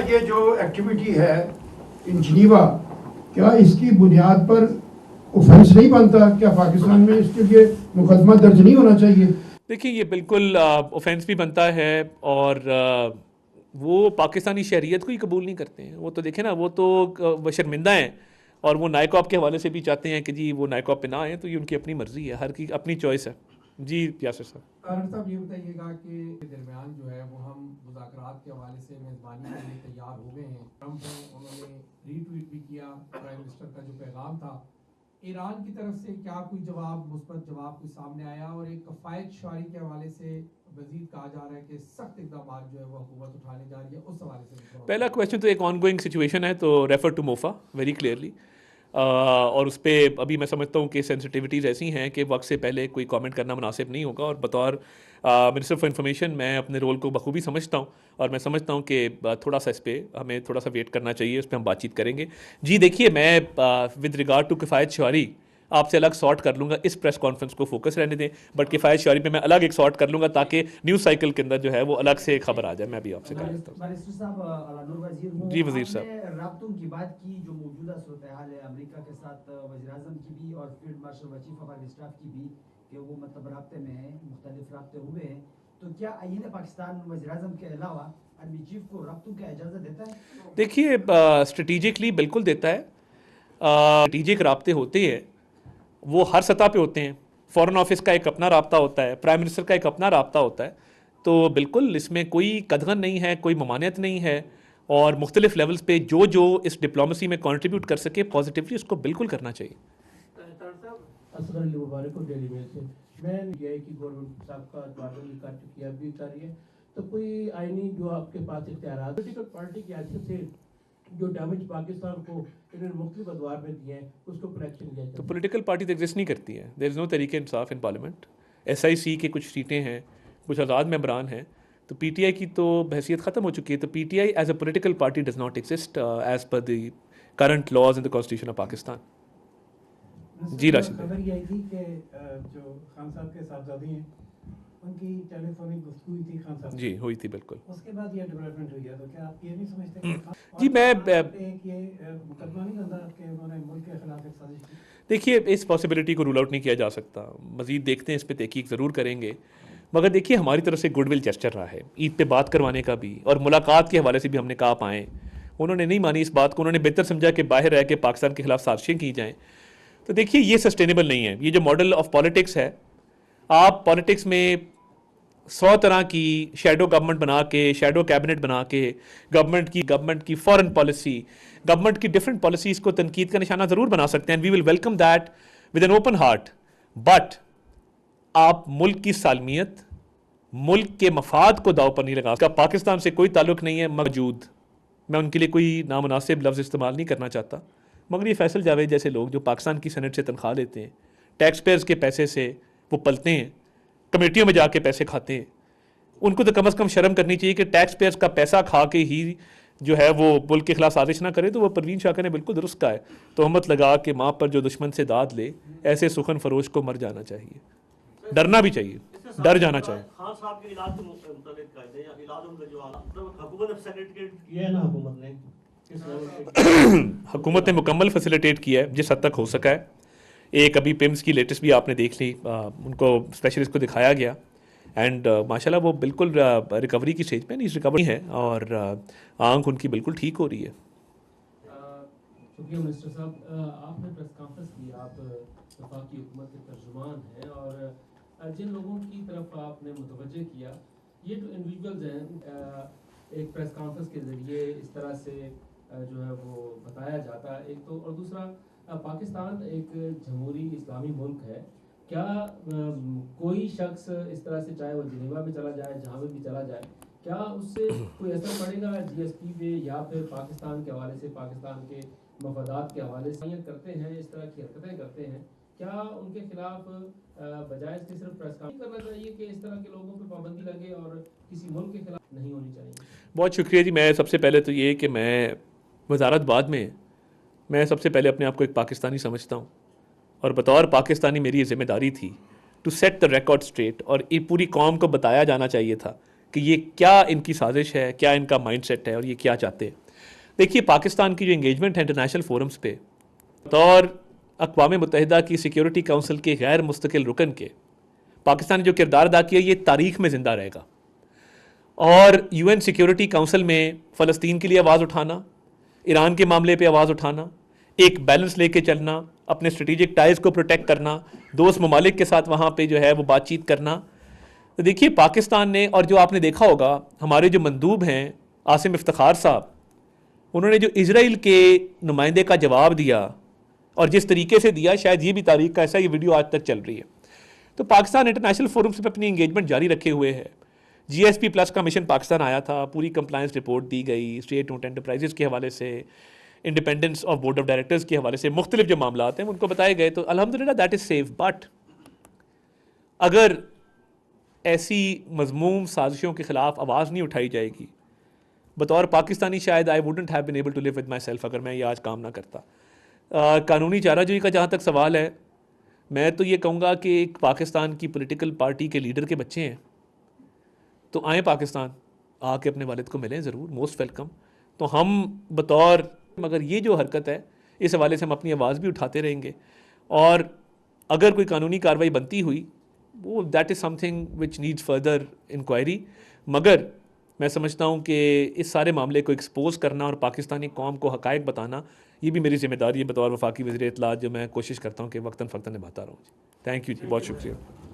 ये जो एक्टिविटी है इन जिनीवा, क्या इसकी बुनियाद पर ऑफेंस नहीं बनता? क्या पाकिस्तान में इसके लिए मुकदमा दर्ज नहीं होना चाहिए? देखिए, ये बिल्कुल ऑफेंस भी बनता है और वो पाकिस्तानी शरीयत को ही कबूल नहीं करते हैं। वो तो देखें ना, वो तो वो शर्मिंदा हैं और वो नायकॉप के हवाले से भी चाहते हैं कि जी वो नायकॉप पे ना आए, तो ये उनकी अपनी मर्ज़ी है, हर की अपनी चॉइस है। जी यासिर साहब। तारक साहब, ये बताइएगा कि दरमियान जो है वो हम मुज़ाकरात के हवाले से मेज़बानी के लिए तैयार हो गए हैं। ट्रंप हैं, उन्होंने रीट्वीट भी किया प्राइम मिनिस्टर का जो पैगाम था। ईरान की तरफ से क्या कोई जवाब, मुस्बत जवाब कोई सामने आया? और एक कफ़ायत शुआरी के हवाले से मज़ीद कहा जा रहा है कि सख्त इक़दाम जो है वो हुकूमत उठाने जा रही है, उस हवाले से पहला क्वेश्चन तो एक ऑनगोइंग सिचुएशन है, तो refer to MOFA very clearly. और उस पर अभी मैं समझता हूँ कि सेंसिटिविटीज़ ऐसी हैं कि वक्त से पहले कोई कमेंट करना मुनासिब नहीं होगा। और बतौर मिनिस्टर फॉर इन्फॉर्मेशन मैं अपने रोल को बखूबी समझता हूँ और मैं समझता हूँ कि थोड़ा सा इस पर हमें थोड़ा सा वेट करना चाहिए, इस पर हम बातचीत करेंगे। जी देखिए, मैं विद रिगार्ड टू किफ़ायत शुआरी आपसे अलग सॉर्ट कर लूँगा, इस प्रेस कॉन्फ्रेंस को फोकस रहने दें, बट किफ़ायत शुआरी पे मैं अलग एक सॉर्ट कर लूँगा ताकि न्यूज़ साइकिल के अंदर जो है वो अलग से खबर आ जाए। मैं भी आपसे कर लेता हूँ। बैरिस्टर साहब, अलानुर वजीर हूँ। जी वज़ीर साहब। आपने राब्तों की बात की, जो मौजूदा सूरत हाल है अमेरिका के साथ, वज़ीर-ए-आज़म की भी और फील्ड मार्शल व चीफ ऑफ आर्मी स्टाफ की भी, कि वो मतलब राब्ते में हैं, मुख्तलिफ राब्ते हुए हैं। तो क्या आईन पाकिस्तान वज़ीर-ए-आज़म के अलावा आर्मी चीफ को राब्तों की इजाज़त देता है? देखिए, स्ट्रेटिजिकली बिल्कुल देता है। स्ट्रेटिजिक राब्ते होते हैं, वो हर सतह पे होते हैं। फ़ॉरेन ऑफिस का एक अपना राब्ता होता है, प्राइम मिनिस्टर का एक अपना राब्ता होता है। तो बिल्कुल इसमें कोई कदगन नहीं है, कोई ममानियत नहीं है। और मुख्तलिफ लेवल्स पे जो जो इस डिप्लोमेसी में कंट्रीब्यूट कर सके पॉजिटिवली, उसको बिल्कुल करना चाहिए। असगर अली मुबारक को डेली मेल से मैं ये है कि गवर्नमेंट साहब का वादा भी कर चुकी है, अभी कर रही है, तो कोई आईनी जो आपके पास इख्तियार पॉलिटिकल पार्टी की हैसियत से जो डैमेज पाकिस्तान को इन्होंने मुख्तलिफ अदवार में दिए हैं उसको करेक्शन किया जाए। तो पॉलिटिकल पार्टी तो एग्जिस्ट नहीं करती है, देयर इज़ नो तरीके इंसाफ इन पार्लियामेंट। SIC के कुछ सीटें हैं, कुछ आज़ाद मेंबरान हैं, तो PTI की तो हैसियत ख़त्म हो चुकी है। तो PTI as a political party does not exist as per the current laws in the constitution of Pakistan. जी राशिद भाई। खबर ये आई थी कि जो खान साहब के साहबजादी हैं उनकी टेलीफोनिक गुफ्तगू हुई थी खान साहब जी हुई थी बिल्कुल। उसके बाद ये डेवलपमेंट हुई है। तो क्या आप ये नहीं समझते कि जी मैं ये मुकदमा नहीं बनता कि उन्होंने मुल्क के खिलाफ एक साजिश की? देखिए, इस पॉसिबिलिटी को रूल आउट नहीं किया जा सकता, मज़ीद देखते हैं, इस पर तहकीक ज़रूर करेंगे। मगर देखिए, हमारी तरफ से गुडविल जेस्चर रहा है, ईद पे बात करवाने का भी और मुलाकात के हवाले से भी हमने कहा आप आएँ। उन्होंने नहीं मानी इस बात को, उन्होंने बेहतर समझा कि बाहर रह के पाकिस्तान के खिलाफ साजिशें की जाएँ। तो देखिए, ये सस्टेनेबल नहीं है। ये जो मॉडल ऑफ पॉलिटिक्स है, आप पॉलिटिक्स में 100 तरह की शैडो गवर्नमेंट बना के, शैडो कैबिनेट बना के, गवर्नमेंट की फॉरेन पॉलिसी, गवर्नमेंट की डिफरेंट पॉलिसीज़ को तनकीद का निशाना ज़रूर बना सकते हैं। We will welcome that with an open heart. But आप मुल्क की सालमियत, मुल्क के मफाद को दाव पर नहीं लगा। उसका पाकिस्तान से कोई ताल्लुक नहीं है। मौजूद मैं उनके लिए कोई नामुनासिब लफ्ज़ इस्तेमाल नहीं करना चाहता, मगर ये फैसल जावेद जैसे लोग जो पाकिस्तान की सेनेट से तनख्वाह लेते हैं, टैक्स पेयर्स के पैसे से वो पलते हैं, कमेटियों में जाके पैसे खाते हैं, उनको तो कम से कम शर्म करनी चाहिए कि टैक्स पेयर्स का पैसा खा के ही जो है वो मुल्क के खिलाफ साजिश ना करे। तो वो परवीन शाह ने बिल्कुल दुरुस्त कहा है, तोहमत लगा के माँ पर जो दुश्मन से दाद ले, ऐसे सुखन फरोश को मर जाना चाहिए। डरना भी चाहिए, डर जाना चाहिए। खान साहब के इलाज के मुताबिक कहते हैं, इलाज उनका जो हुकूमत ने फैसिलिटेट किया है ना, हुकूमत ने किस लेवल पे हुकूमत ने मुकम्मल फैसिलिटेट किया है जिस हद तक हो सका है। एक अभी पिम्स की लेटेस्ट भी आपने देख ली, उनको स्पेशलिस्ट को दिखाया गया एंड माशाल्लाह वो बिल्कुल रिकवरी की स्टेज पे नहीं, रिकवरी है और आंख उनकी बिल्कुल ठीक हो रही है। शुक्रिया मिनिस्टर साहब, आपने प्रेस कॉन्फ्रेंस की, आप वफाकी हुकूमत के तर्जुमान हैं और जिन लोगों की तरफ आपने मुतवज्जे किया, ये जो इंडिविजुअल्स हैं, एक प्रेस कॉन्फ्रेंस के ज़रिए इस तरह से जो है वो बताया जाता है, एक तो, और दूसरा पाकिस्तान एक जमहूरी इस्लामी मुल्क है। क्या कोई शख्स इस तरह से, चाहे वो जिनेवा में चला जाए, जहाँ भी चला जाए, क्या उससे कोई असर पड़ेगा GSP पे, या फिर पाकिस्तान के हवाले से, पाकिस्तान के मफादात के हवाले से करते हैं, इस तरह की हरकतें करते हैं, क्या उनके खिलाफ बजाय इसके सिर्फ प्रेस कॉन्फ्रेंस करना चाहिए कि इस तरह के लोगों पर पाबंदी लगे और किसी मुल्क के खिलाफ नहीं होनी चाहिए? बहुत शुक्रिया जी। मैं सबसे पहले तो ये कि मैं वजारत बाद में, मैं सबसे पहले अपने आप को एक पाकिस्तानी समझता हूँ और बतौर पाकिस्तानी मेरी ये जिम्मेदारी थी to set the record straight. और ये पूरी कौम को बताया जाना चाहिए था कि ये क्या इनकी साजिश है, क्या इनका माइंडसेट है और ये क्या चाहते हैं। देखिए, पाकिस्तान की जो इंगेजमेंट है इंटरनेशनल फोरम्स पे तौर अक़वाम मुत्तहिदा की सिक्योरिटी काउंसिल के गैर मुस्तकिल रुकन के पाकिस्तान ने जो किरदार अदा किया ये तारीख़ में ज़िंदा रहेगा। और UN सिक्योरिटी काउंसिल में फ़लस्तीन के लिए आवाज़ उठाना, ईरान के मामले पे आवाज़ उठाना, एक बैलेंस लेके चलना, अपने स्ट्रेटेजिक टाइज़ को प्रोटेक्ट करना, दोस्त ममालिक के साथ वहाँ पे जो है वो बातचीत करना। तो देखिए, पाकिस्तान ने, और जो आपने देखा होगा हमारे जो मंदूब हैं आसिम इफ्तिखार साहब, उन्होंने जो इजराइल के नुमाइंदे का जवाब दिया और जिस तरीके से दिया, शायद ये भी तारीख का ऐसा ये वीडियो आज तक चल रही है। तो पाकिस्तान इंटरनेशनल फोरम्स पे अपनी इंगेजमेंट जारी रखे हुए है। GSP+ का मिशन पाकिस्तान आया था, पूरी कंप्लायंस रिपोर्ट दी गई, स्टेट ओन्ड एंटरप्राइजेस के हवाले से, independence of board of directors के हवाले से मुख्तलिफ जो मामला हैं उनको बताए गए। तो अल्हम्दुलिल्लाह दैट इज़ सेफ। बट अगर ऐसी मज़मूम साजिशों के ख़िलाफ़ आवाज़ नहीं उठाई जाएगी, बतौर पाकिस्तानी शायद I wouldn't have been able to live with myself अगर मैं ये आज काम ना करता। कानूनी चाराजोई का जहाँ तक सवाल है, मैं तो ये कहूँगा कि एक पाकिस्तान की पॉलिटिकल पार्टी के लीडर के बच्चे हैं तो आएँ पाकिस्तान, आके अपने वालिद को मिलें, ज़रूर, मोस्ट वेलकम। तो हम बतौर, मगर ये जो हरकत है इस हवाले से हम अपनी आवाज़ भी उठाते रहेंगे और अगर कोई कानूनी कार्रवाई बनती हुई वो that is something which needs further inquiry. मगर मैं समझता हूँ कि इस सारे मामले को एक्सपोज करना और पाकिस्तानी कौम को हक़ाइक़ बताना ये भी मेरी ज़िम्मेदारी है बतौर वफाकी वज़ीर इत्तलात, जो मैं कोशिश करता हूँ कि वक्तन फ़क्तन निभाता रहूँ। थैंक यू जी, बहुत शुक्रिया।